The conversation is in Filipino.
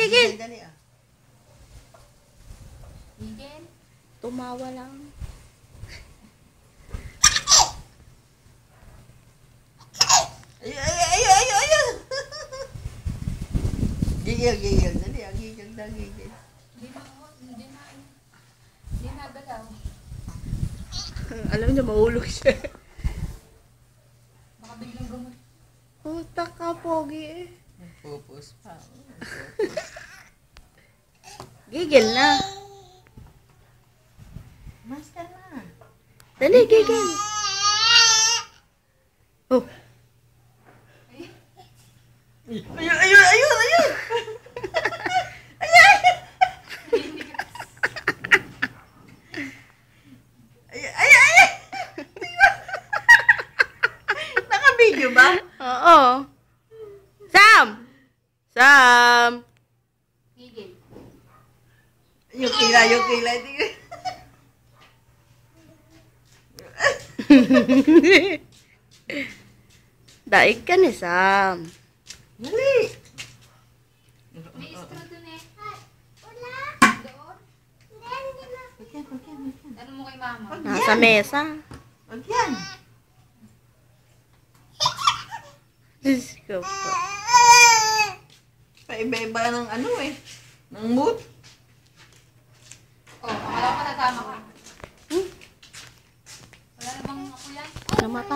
gigil. Dali ah. Gigil. Tumawa lang. Ayun. Gigil. Dali ah, gigil. Hindi na galaw. Alam niya, mahulog siya. Baka biglang gamot. Puta ka, pogi eh. Nagpupus pa. Gigil na. Master na. Dali, gigil. Oh. Ayun. Ay. Naka-video ba? Oo. Sam! Gigil. Yung kilay. Daig ka ni Sam. Dali. May straw dun eh. Wala. Doon. Pagyan. Ano mo kay mama? Nasa mesa. Pagyan. Diyos ko po. Paiba-iba ng ano eh. Ng mood. Oh, akala ko tatama ka. Wala namang ako yan. Namata.